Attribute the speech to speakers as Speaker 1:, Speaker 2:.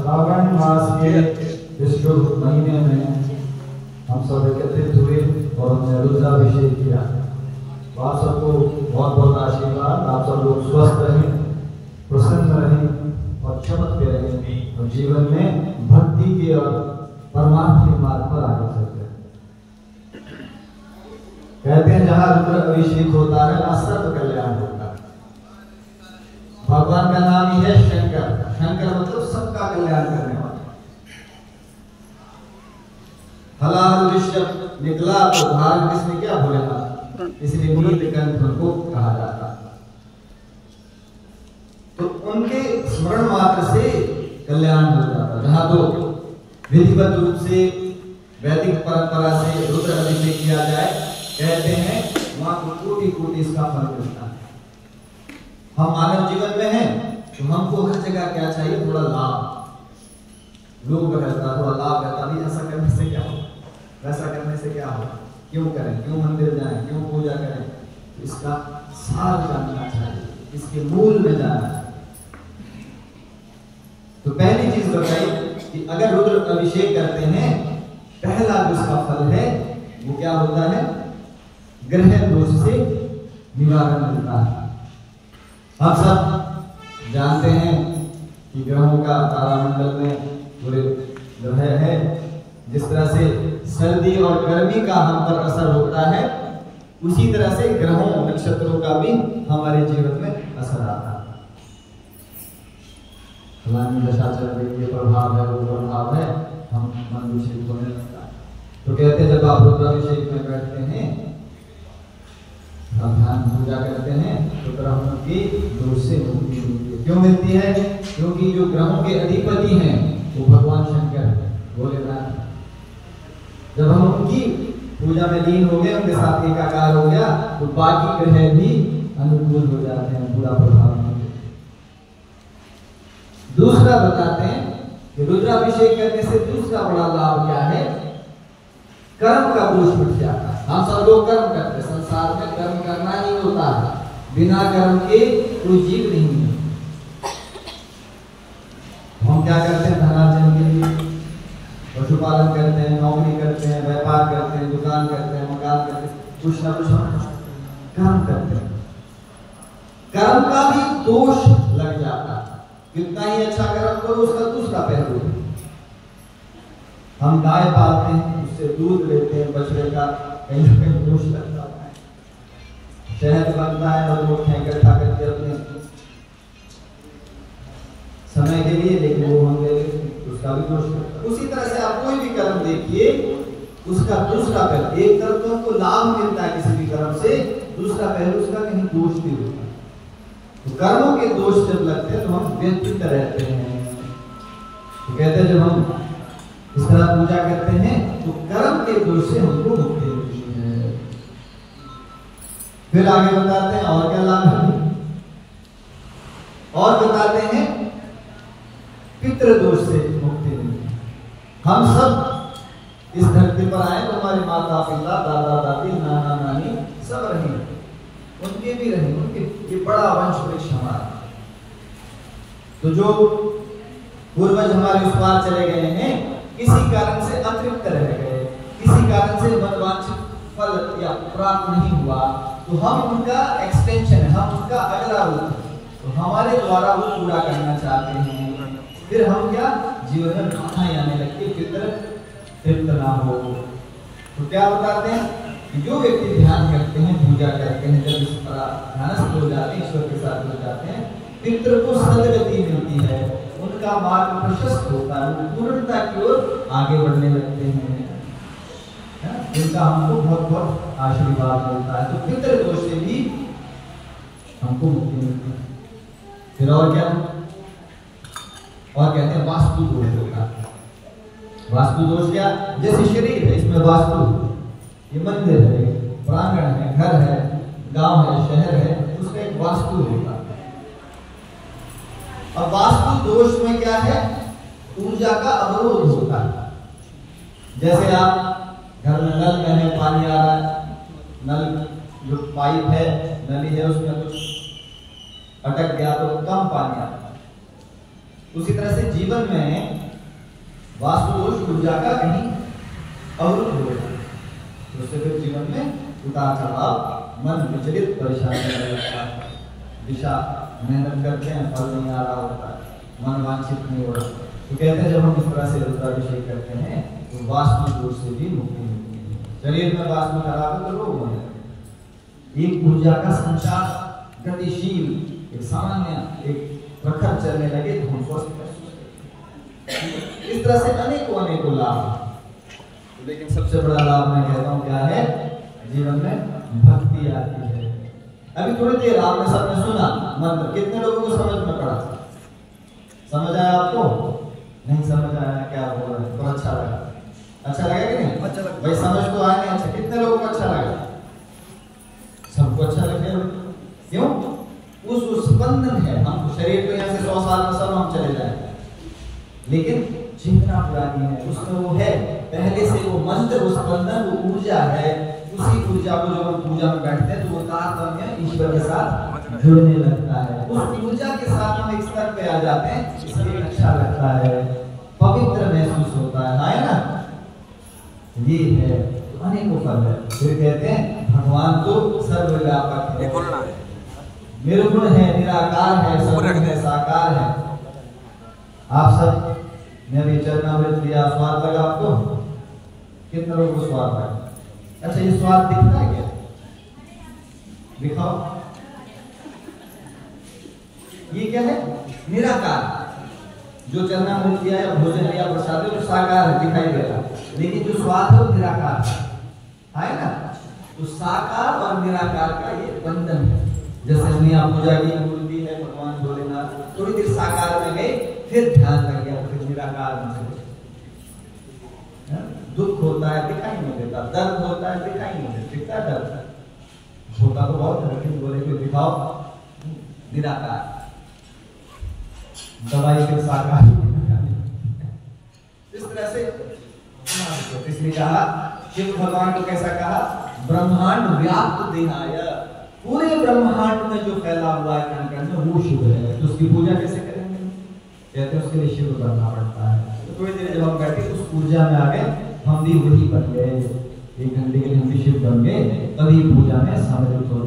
Speaker 1: श्रावण मास के इस शुभ महीने में हम सब एकत्रित हुए और हमने रुद्राभिषेक किया। आप सबको बहुत बहुत आशीर्वाद। आप सब लोग स्वस्थ रहें, प्रसन्न रहें और चमकते रहें और जीवन में भक्ति के और परमार्थ के मार्ग पर आगे चलते हैं। कहते हैं जहाँ रुद्र अभिषेक होता है वहाँ सर्व कल्याण होता है। भगवान का नाम ही है शंकर। शंकर मतलब सबका कल्याण करने वाला। हलाहल ऋषभ निकला तो भाग किसने क्या भोलेनाथ, इसलिए नीलकंठ उनको कहा जाता। तो उनके स्मरण मात्र से कल्याण हो जाता। जहां तो विधिवत रूप से वैदिक परंपरा से रुद्र अभिषेक किया जाए, कहते हैं वहां को कोटि कोटि इसका फल मिलता है। हम मानव जीवन में हैं तो हमको हर जगह क्या चाहिए, थोड़ा लाभ। लोग रहता थोड़ा लाभ रहता, नहीं ऐसा करने से क्या हो, वैसा करने से क्या हो, क्यों करें, क्यों मंदिर जाएं, क्यों पूजा करें। तो इसका सार जानना चाहिए, इसके मूल में जाना चाहिए। तो पहली चीज बताई कि अगर रुद्र अभिषेक करते हैं, पहला जो इसका फल है वो क्या होता है, ग्रह दोष से निवारण मिलता है। हम सब जानते हैं कि ग्रहों का तारामंडल में पूरे ग्रह है। जिस तरह से सर्दी और गर्मी का हम पर असर होता है, उसी तरह से ग्रहों नक्षत्रों का भी हमारे जीवन में असर आता है। फलानी दशा चल रही है, प्रभाव है, वो प्रभाव है, हम मन विचलित होने लगता है। तो कहते हैं जब आप रुद्राभिषेक में बैठते हैं, ध्यान पूजा करते हैं, तो ग्रहों की दोष से मुक्ति मिलती है। क्यों मिलती है? क्योंकि जो ग्रहों के अधिपति हैं वो भगवान शंकर भोलेनाथ। जब हम उनकी पूजा में लीन हो गए, उनके साथ एकाकार हो गया, तो बाकी ग्रह भी अनुकूल हो जाते हैं, पूरा प्रभाव नहीं देते। दूसरा बताते हैं कि रुद्राभिषेक करने से दूसरा बड़ा लाभ क्या है, कर्म का बोझ मिट जाता है। हम सब लोग कर्म करते हैं, संसार में कर्म करना ही होता है, बिना कर्म के कोई जीव नहीं है। हम क्या करते हैं, धनार्जन के लिए पशुपालन करते हैं, नौकरी करते हैं, व्यापार करते हैं, दुकान करते हैं, मकान करते हैं, कुछ ना कुछ हम कर्म करते हैं। कर्म का भी दोष लग जाता है। कितना ही अच्छा कर्म करो, उसका दूसरा पहलू है। हम गाय पालते हैं, उससे दूध लेते हैं, बछड़े का कहीं ना कहीं दोष लग जाता है। शहद बनता है और लोग इकट्ठा करके अपने समय के लिए, लेकिन वो हम ले लेते हैं, उसका भी दोष लगता है। उसी तरह से आप कोई भी कर्म देखिए, उसका दूसरा पहलू, एक तरफ तो हमको लाभ मिलता है किसी भी कर्म से, दूसरा पहलू उसका कहीं दोष भी होता है। तो कर्मों के दोष जब लगते हैं तो हम व्यतीत रहते हैं। तो कहते हैं जब हम इस तरह पूजा करते हैं तो कर्म के दोष से हमको मुक्ति मिलती है। फिर आगे बताते हैं और क्या लाभ है, और बताते हैं पितृ दोष से मुक्ति मिलती है। हम सब इस धरती पर आए तो हमारे माता पिता, दादा दादी, नाना नानी सब रहे, उनके भी रहे, उनके ये बड़ा वंश वृक्ष हमारा। तो जो पूर्वज हमारे उस पार चले गए हैं, किसी कारण से अतृप्त रह गए, किसी कारण से मनवांछित फल या प्राप्त नहीं हुआ, तो हम उनका एक्सटेंशन है, हम उनका अगला रूप है, तो हमारे द्वारा वो पूरा करना चाहते हैं। फिर हम क्या जीवन में बाधाएं आने लगती, पितृ तृप्त ना हो। तो क्या बताते हैं कि जो व्यक्ति ध्यान करते हैं, पूजा करते हैं, जब इस तरह ध्यानस्थ हो जाते हैं, ईश्वर के साथ हो जाते हैं, पितृ को सद्गति मिलती है, उनका मार्ग प्रशस्त होता है, वो पूर्णता की ओर आगे बढ़ने लगते हैं, जिनका हमको बहुत बहुत आशीर्वाद मिलता है। तो पितृ दोष से भी हमको मुक्ति मिलती है। फिर और क्या, और कहते हैं वास्तु दोष होता है। वास्तु दोष क्या, जैसे शरीर है, इसमें वास्तु, ये मंदिर है, प्रांगण है, घर है, गांव है, शहर है, उसका एक वास्तु होता है। अब वास्तु दोष में क्या है, ऊर्जा का अवरोध होता है। जैसे आप घर में नल में है, पानी आ रहा है, नल जो पाइप है, नली है, उसमें कुछ अटक गया तो कम पानी आता है। उसी तरह से जीवन में वास्तु दोष ऊर्जा का कहीं अवरुद्ध हो जाए तो उससे फिर जीवन में उतार चढ़ाव, मन विचलित, परेशानी होने लगता है, दिशा मेहनत करते हैं फल नहीं आ रहा होता है, मन वांछित नहीं हो रहा। तो कहते हैं जब हम इस तरह से रुद्राभिषेक करते हैं तो वास्तु दोष से भी मुक्ति मिलती है। शरीर में वास्तु खराब है तो रोग होने लगते। एक ऊर्जा का संचार गतिशील, एक सामान्य, एक प्रखर चलने लगे तो हम स्वस्थ महसूस करते हैं। इस तरह से अनेकों लाभ, लेकिन सबसे बड़ा लाभ मैं कहता हूँ क्या है, जीवन में भक्ति आती है। अभी थोड़ी देर आपने सबने सुना मंत्र, कितने लोगों को समझ में पड़ा? समझ आया आपको? नहीं समझ आया क्या बोल रहे हैं? तो अच्छा लगा? अच्छा लगा कि नहीं? अच्छा लगा भाई, समझ तो आया नहीं। अच्छा, कितने लोगों को अच्छा लगा? सबको अच्छा लगे। क्यों? उस स्पंदन है। हम शरीर को यहाँ से 100 साल में सब हम चले जाएंगे, लेकिन चेतना पुरानी है, उसमें वो है पहले से वो मंत्र, वो स्पंदन, वो ऊर्जा है। उसी ऊर्जा को जब हम पूजा में बैठते हैं तो वो तारतम्य ईश्वर के साथ जुड़ने लगता है। उस ऊर्जा के साथ हम एक स्तर पे आ जाते हैं, इसलिए अच्छा लगता है, पवित्र महसूस होता है ना? ये है अनेकों फल है। फिर कहते हैं भगवान तो सर्वव्यापक है, निर्गुण है, निराकार है, सर्वज्ञ है, साकार है। आप सब ने भी चरणामृत लिया, स्वाद लगा आपको? कितने लोगों को स्वाद लगा? अच्छा, ये स्वाद दिखता है क्या? दिखाओ। ये क्या है? निराकार। जो चरणामृत लिया या भोजन लिया, प्रसाद है, तो साकार है, दिखाई दे रहा, लेकिन जो स्वाद है वो निराकार है ना? तो साकार और निराकार का ये बंधन है। जैसे हमने आप पूजा की, मूर्ति है भगवान भोलेनाथ, थोड़ी देर साकार में गए, फिर ध्यान लग गया, फिर निराकार में चले। दुख होता है दिखाई नहीं देता, दर्द होता है दिखाई नहीं देता, दिखता दर्द होता तो बहुत है, लेकिन बोले कि दिखाओ निराकार, दवाई के साकार। इस तरह से इसलिए कहा, शिव भगवान को कैसा कहा? ब्रह्मांड व्याप्त देहाय, पूरे ब्रह्मांड में जो फैला हुआ है कण में वो शिव है। तो उसकी पूजा कैसे करेंगे? कहते हैं उसके लिए शिव बनना पड़ता है। तो थोड़ी देर जब हम बैठे उस ऊर्जा में आ गए, हम भी वही बन गए, 1 घंटे के लिए हम भी शिव बन गए, तभी पूजा में सम्मिलित हो